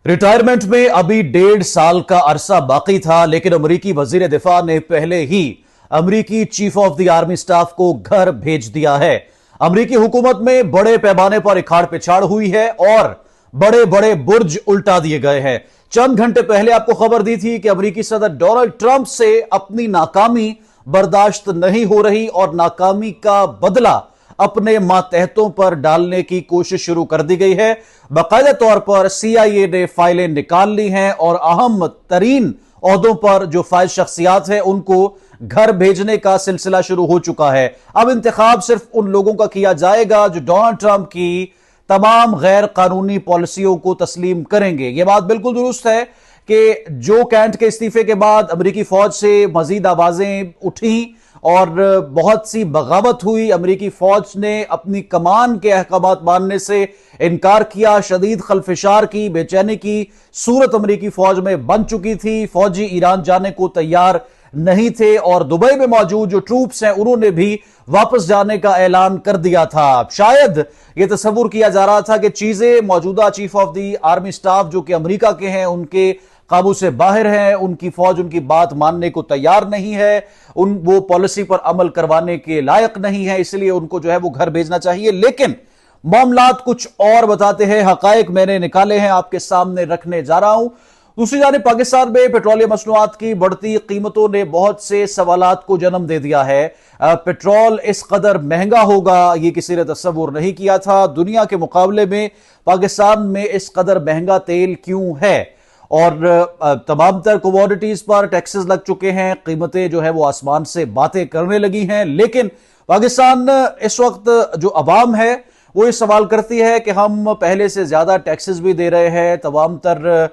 Retirement में अभी 1.5 साल का अरसा बाकी था, लेकिन अमेरिकी वजीर दिफा ने पहले ही अमेरिकी chief of the army staff को घर भेज दिया है। अमेरिकी हुकूमत में बड़े पैमाने पर इखाड़ पिछाड़ हुई है और बड़े बड़े बुर्ज उल्टा दिए गए हैं। चंद घंटे पहले आपको खबर दी थी कि अमेरिकी सदर डोनाल्ड ट्रंप से अपनी नाकामी बर्दाश्त नहीं हो रही और नाकामी का बदला अपने मातहतों पर डालने की कोशिश शुरू कर दी गई है। बाकायदा तौर पर सीआईए ने फाइलें निकाल ली हैं और अहम तरीन ओहदों पर जो फाइज शख्सियात हैं उनको घर भेजने का सिलसिला शुरू हो चुका है। अब इंतखाब सिर्फ उन लोगों का किया जाएगा जो डोनाल्ड ट्रंप की तमाम गैर कानूनी पॉलिसियों को तस्लीम करेंगे। यह बात बिल्कुल दुरुस्त है कि जो कैंट के इस्तीफे के बाद अमेरिकी फौज से मजीद आवाजें उठी और बहुत सी बगावत हुई। अमेरिकी फौज ने अपनी कमान के अहकामात मानने से इनकार किया। शदीद खलफिशार की, बेचैनी की सूरत अमेरिकी फौज में बन चुकी थी। फौजी ईरान जाने को तैयार नहीं थे और दुबई में मौजूद जो ट्रूप्स हैं उन्होंने भी वापस जाने का ऐलान कर दिया था। शायद यह तस्वुर किया जा रहा था कि चीजें मौजूदा chief of the army staff जो कि अमेरिका के हैं उनके काबू से बाहर है, उनकी फौज उनकी बात मानने को तैयार नहीं है, वो पॉलिसी पर अमल करवाने के लायक नहीं है, इसलिए उनको जो है वो घर भेजना चाहिए। लेकिन मामलात कुछ और बताते हैं। हकायक मैंने निकाले हैं, आपके सामने रखने जा रहा हूं। दूसरी जानिब पाकिस्तान में पेट्रोलियम मसनूआत की बढ़ती कीमतों ने बहुत से सवालात को जन्म दे दिया है। पेट्रोल इस कदर महंगा होगा यह किसी ने तस्वुर नहीं किया था। दुनिया के मुकाबले में पाकिस्तान में इस कदर महंगा तेल क्यों है और तमाम तर कमोडिटीज पर टैक्सेस लग चुके हैं, कीमतें जो है वो आसमान से बातें करने लगी हैं। लेकिन पाकिस्तान इस वक्त जो अवाम है वो ये सवाल करती है कि हम पहले से ज्यादा टैक्सेस भी दे रहे हैं, तमाम तर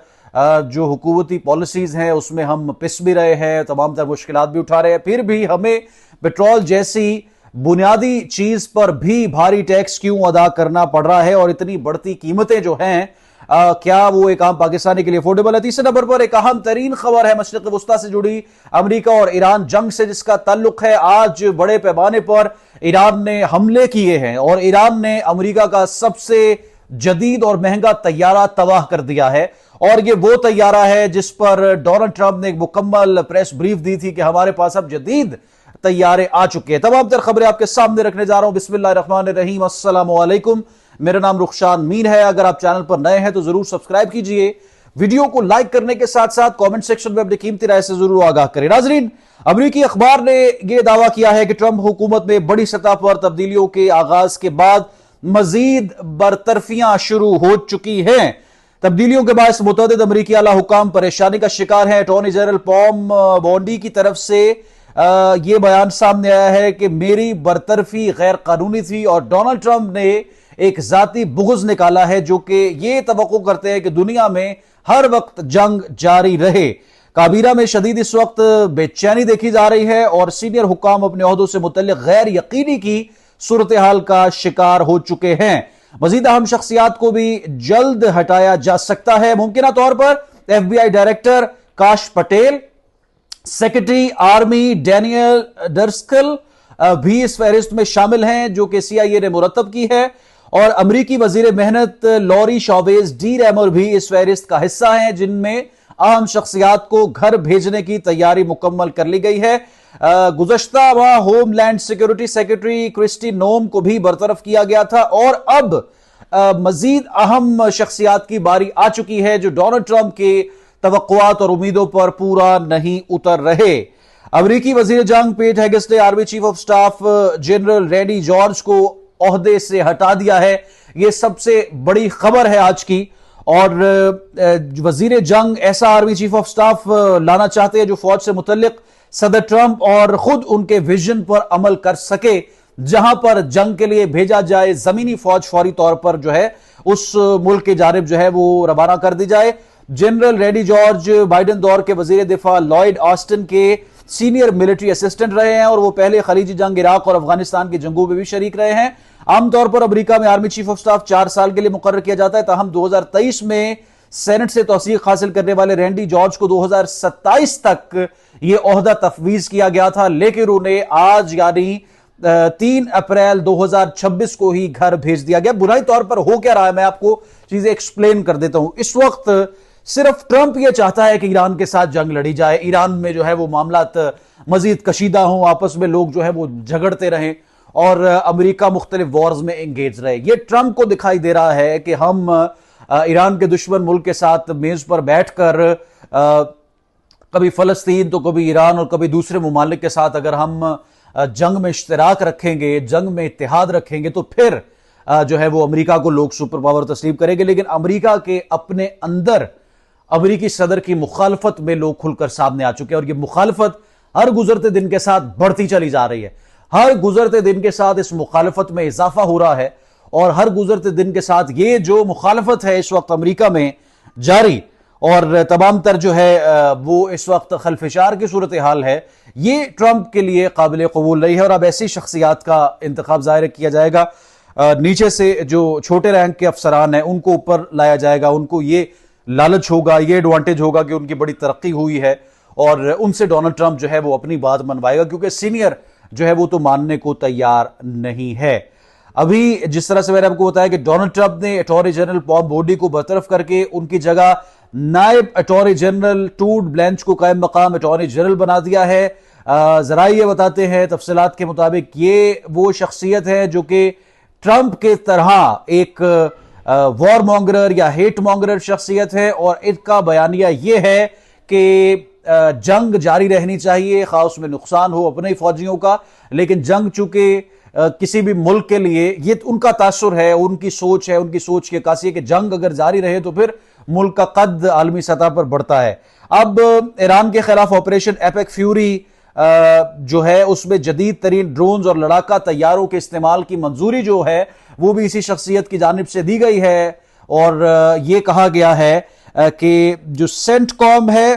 जो हुकूमती पॉलिसीज हैं उसमें हम पिस भी रहे हैं, तमाम तर मुश्किलात भी उठा रहे हैं, फिर भी हमें पेट्रोल जैसी बुनियादी चीज पर भी भारी टैक्स क्यों अदा करना पड़ रहा है और इतनी बढ़ती कीमतें जो हैं क्या वो एक आम पाकिस्तानी के लिए अफोर्डेबल है। तीसरे नंबर पर एक अहम तरीन खबर है मशरिक वस्ता से जुड़ी, अमेरिका और ईरान जंग से जिसका ताल्लुक है। आज बड़े पैमाने पर ईरान ने हमले किए हैं और ईरान ने अमेरिका का सबसे जदीद और महंगा तैयारा तबाह कर दिया है और ये वो तैयारा है जिस पर डोनाल्ड ट्रंप ने एक मुकम्मल प्रेस ब्रीफ दी थी कि हमारे पास अब जदीद तैयारे आ चुके हैं। तमाम तर खबरें आपके सामने रखने जा रहा हूं। बिस्मिल्लाहिर्रहमानिर्रहीम, अस्सलामु अलैकुम। मेरा नाम रुखशान मीर है। अगर आप चैनल पर नए हैं तो जरूर सब्सक्राइब कीजिए। वीडियो को लाइक करने के साथ साथ कमेंट सेक्शन में अपनी कीमती राय से जरूर आगाह करें। नाजरीन, अमेरिकी अखबार ने यह दावा किया है कि ट्रंप हुकूमत में बड़ी सतह पर तब्दीलियों के आगाज के बाद मजीद बरतरफियां शुरू हो चुकी हैं। तब्दीलियों के बाद मुतअद्दिद अमेरिकी आला हुकाम परेशानी का शिकार है। अटॉर्नी जनरल पॉम बोंडी की तरफ से यह बयान सामने आया है कि मेरी बरतरफी गैर कानूनी थी और डोनाल्ड ट्रंप ने एक जाती बुग़्ज़ निकाला है जो कि ये तवक्को करते हैं कि दुनिया में हर वक्त जंग जारी रहे। काबीना में शदीद इस वक्त बेचैनी देखी जा रही है और सीनियर हुकाम अपने ओहदों से मुतल्लिक गैर यकीनी की सूरत हाल का शिकार हो चुके हैं। मजीद अहम शख्सियात को भी जल्द हटाया जा सकता है। मुमकिन तौर पर FBI डायरेक्टर काश पटेल, सेक्रेटरी आर्मी डैनियल डर्स्कल भी इस फहरिस्त में शामिल हैं जो कि CIA ने मुरतब की है और अमेरिकी वजीर मेहनत लॉरी शॉवेज डी रैमर भी इस फहरिस्त का हिस्सा हैं जिनमें अहम शख्सियात को घर भेजने की तैयारी मुकम्मल कर ली गई है। गुज़श्ता माह होमलैंड सिक्योरिटी सेक्रेटरी क्रिस्टी नोम को भी बरतरफ किया गया था और अब मजीद अहम शख्सियात की बारी आ चुकी है जो डोनाल्ड ट्रंप के तवक्कुआत और उम्मीदों पर पूरा नहीं उतर रहे। अमेरिकी वजीर जंग पेट हेगेस ने army chief of staff general Randy George को ओहदे से हटा दिया है। यह सबसे बड़ी खबर है आज की और वजीर जंग ऐसा आर्मी चीफ ऑफ स्टाफ लाना चाहते हैं जो फौज से मुतल्लिक सदर ट्रंप और खुद उनके विजन पर अमल कर सके, जहां पर जंग के लिए भेजा जाए जमीनी फौज फौरी तौर पर जो है उस मुल्क की जानिब जो है वो रवाना कर दी जाए। जनरल रैंडी जॉर्ज बाइडेन दौर के वजीर दिफा लॉयड ऑस्टिन के सीनियर मिलिट्री असिस्टेंट रहे हैं और वो पहले खलीजी जंग, इराक और अफगानिस्तान की जंगों में भी शरीक रहे हैं। आमतौर पर अमेरिका में आर्मी चीफ ऑफ स्टाफ 4 साल के लिए मुकर्रर किया जाता है, ताहम 2023 में सेनेट से तौसीक हासिल करने वाले रैंडी जॉर्ज को 2027 तक यह ओहदा तफवीज किया गया था, लेकिन उन्हें आज यानी 3 अप्रैल 2026 को ही घर भेज दिया गया। बुराई तौर पर हो क्या रहा है, मैं आपको चीजें एक्सप्लेन कर देता हूं। इस वक्त सिर्फ ट्रंप यह चाहता है कि ईरान के साथ जंग लड़ी जाए, ईरान में जो है वो मामलात मजीद कशीदा हों, आपस में लोग जो है वो झगड़ते रहें और अमेरिका मुख्तलिफ वॉर्स में एंगेज रहे। ये ट्रंप को दिखाई दे रहा है कि हम ईरान के दुश्मन मुल्क के साथ मेज पर बैठकर कभी फलस्तीन तो कभी ईरान और कभी दूसरे मुमालिक के साथ अगर हम जंग में इश्तिराक रखेंगे, जंग में इत्तेहाद रखेंगे, तो फिर जो है वो अमेरिका को लोग सुपर पावर तस्लीम करेंगे। लेकिन अमेरिका के अपने अंदर अमेरिकी सदर की मुखालफत में लोग खुलकर सामने आ चुके हैं और ये मुखालफत हर गुजरते दिन के साथ बढ़ती चली जा रही है। हर गुजरते दिन के साथ इस मुखालफत में इजाफा हो रहा है और हर गुजरते दिन के साथ ये जो मुखालफत है इस वक्त अमेरिका में जारी और तमाम तर जो है वो इस वक्त खलफिशार की सूरत हाल है, ये ट्रंप के लिए काबिल कबूल नहीं है। और अब ऐसी शख्सियात का इंतखाब ज़ाहिर किया जाएगा, नीचे से जो छोटे रैंक के अफसरान हैं उनको ऊपर लाया जाएगा, उनको ये लालच होगा, ये एडवांटेज होगा कि उनकी बड़ी तरक्की हुई है और उनसे डोनाल्ड ट्रंप जो है वो अपनी बात मनवाएगा, क्योंकि सीनियर जो है वो तो मानने को तैयार नहीं है। अभी जिस तरह से मैंने आपको बताया कि डोनाल्ड ट्रंप ने अटॉर्नी जनरल पॉल बोडी को बरतरफ करके उनकी जगह नायब अटॉर्नी जनरल टूड ब्लैंच को कायम मकाम अटॉर्नी जनरल बना दिया है। जरा ये बताते हैं तफसीलात के मुताबिक ये वो शख्सियत है जो कि ट्रंप के तरह एक वॉर मॉन्गरर या हेट मॉन्गरर शख्सियत है और इसका बयानिया यह है कि जंग जारी रहनी चाहिए, खास में नुकसान हो अपने फौजियों का, लेकिन जंग चूंकि किसी भी मुल्क के लिए ये उनका तासुर है, उनकी सोच है, उनकी सोच की अक्कासी है कि जंग अगर जारी रहे तो फिर मुल्क का कद आलमी सतह पर बढ़ता है। अब ईरान के खिलाफ ऑपरेशन एपेक फ्यूरी जो है उसमें जदीद तरीन ड्रोन्स और लड़ाका तैयारों के इस्तेमाल की मंजूरी जो है वो भी इसी शख्सियत की जानिब से दी गई है और ये कहा गया है कि जो सेंटकॉम है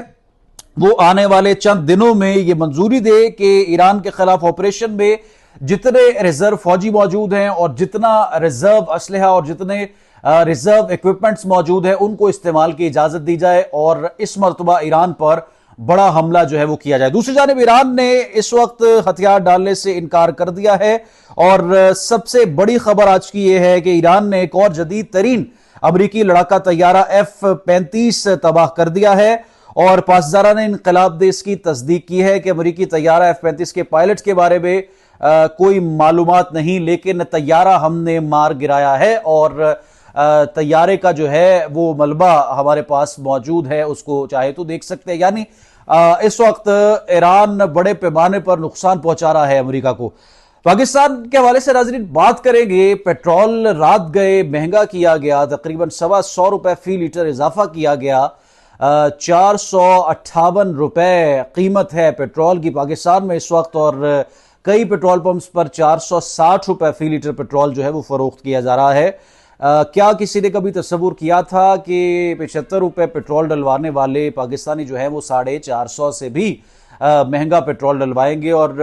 वो आने वाले चंद दिनों में ये मंजूरी दे कि ईरान के खिलाफ ऑपरेशन में जितने रिजर्व फौजी मौजूद हैं और जितना रिजर्व असलहा और जितने रिजर्व इक्विपमेंट्स मौजूद है उनको इस्तेमाल की इजाजत दी जाए और इस मरतबा ईरान पर बड़ा हमला जो है वो किया जाए। दूसरी जानिब ईरान ने इस वक्त हथियार डालने से इनकार कर दिया है और सबसे बड़ी खबर आज की यह है कि ईरान ने एक और जदीद तरीन अमरीकी लड़ाका तैयारा F-35 तबाह कर दिया है और पासदारा ने इनकलाब दे इसकी तस्दीक की है कि अमरीकी तैयारा F-35 के पायलट्स के बारे में कोई मालूमात नहीं, लेकिन तैयारा हमने मार गिराया है और तैयारे का जो है वो मलबा हमारे पास मौजूद है, उसको चाहे तो देख सकते हैं। यानी इस वक्त ईरान बड़े पैमाने पर नुकसान पहुंचा रहा है अमेरिका को। पाकिस्तान के हवाले से नाज़रीन बात करेंगे। पेट्रोल रात गए महंगा किया गया, तकरीबन ₹125 फी लीटर इजाफा किया गया, 458 रुपए कीमत है पेट्रोल की पाकिस्तान में इस वक्त और कई पेट्रोल पंप्स पर 460 रुपए फी लीटर पेट्रोल जो है वो फरोख्त किया जा रहा है। क्या किसी ने कभी तस्वुर किया था कि 75 रुपए पेट्रोल डलवाने वाले पाकिस्तानी जो है वो 450 से भी महंगा पेट्रोल डलवाएंगे और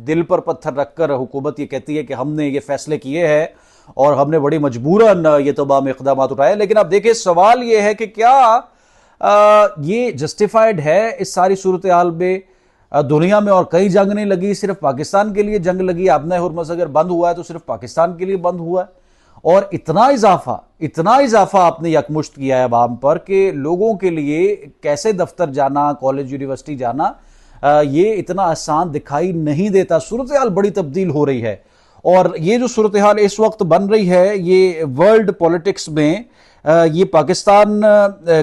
दिल पर पत्थर रखकर हुकूमत ये कहती है कि हमने ये फैसले किए हैं और हमने बड़ी मजबूरन ये तमाम इक़दाम उठाए। लेकिन अब देखिए सवाल ये है कि क्या ये जस्टिफाइड है इस सारी सूरत हाल में? दुनिया में और कई जंग नहीं लगी, सिर्फ पाकिस्तान के लिए जंग लगी। आपने हुर्मुज़ अगर बंद हुआ है तो सिर्फ पाकिस्तान के लिए बंद हुआ है और इतना इजाफा आपने यकमुश्त किया है अवाम पर कि लोगों के लिए कैसे दफ्तर जाना, कॉलेज यूनिवर्सिटी जाना ये इतना आसान दिखाई नहीं देता। सूरत हाल बड़ी तब्दील हो रही है और ये जो सूरत हाल इस वक्त बन रही है ये वर्ल्ड पॉलिटिक्स में ये पाकिस्तान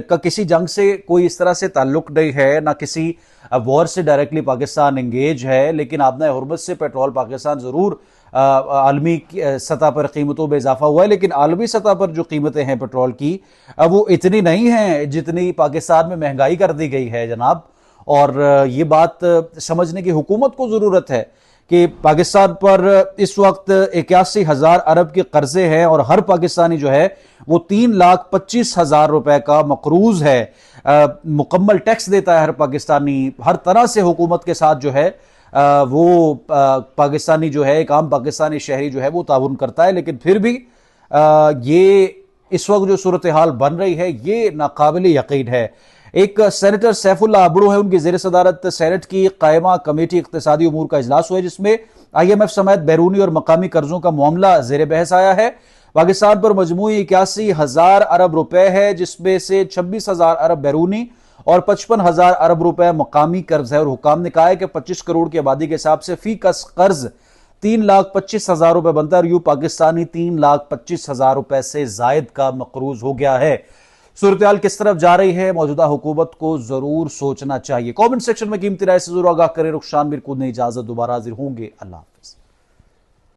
का किसी जंग से कोई इस तरह से ताल्लुक नहीं है, ना किसी वॉर से डायरेक्टली पाकिस्तान एंगेज है, लेकिन आपने हुर्मुज़ से पेट्रोल पाकिस्तान ज़रूर आलमी सतह पर कीमतों में इजाफा हुआ है, लेकिन आलमी सतह पर जो कीमतें हैं पेट्रोल की वो इतनी नहीं हैं जितनी पाकिस्तान में महंगाई कर दी गई है जनाब। और ये बात समझने की हुकूमत को ज़रूरत है कि पाकिस्तान पर इस वक्त 81,000 अरब के कर्जे हैं और हर पाकिस्तानी जो है वो 3,25,000 रुपए का मकरूज है, मुकम्मल टैक्स देता है हर पाकिस्तानी। हर तरह से हुकूमत के साथ जो है वो पाकिस्तानी जो है एक आम पाकिस्तानी शहरी जो है वो ताउन करता है, लेकिन फिर भी ये इस वक्त जो सूरत हाल बन रही है ये नाकाबिल यकीन है। एक सेनेटर सैफुल्ला अबड़ू है, उनकी जेर सदारत सेनेट की कायमा कमेटी इक्तिसादी उमूर का इजलास हुआ है, जिसमें IMF समेत बैरूनी और मकामी कर्जों का मामला जेर बहस आया है। पाकिस्तान पर मजमूई 81,000 अरब रुपए है, जिसमें से 26,000 अरब बैरूनी और 55,000 अरब रुपए मकामी कर्ज है। और हुकाम ने कहा है कि 25 करोड़ की आबादी के हिसाब से फी कस कर्ज 3,25,000 रुपए बनता है और यूं पाकिस्तानी 3,25,000 रुपए से जायद का मकरूज हो गया है। सूरत किस तरफ जा रही है, मौजूदा हुकूमत को जरूर सोचना चाहिए। कमेंट सेक्शन में कीमती राय से जरूर आगाह करें। रुखशान मीर को इजाजत, दोबारा हाजिर होंगे। अल्लाह हाफिज।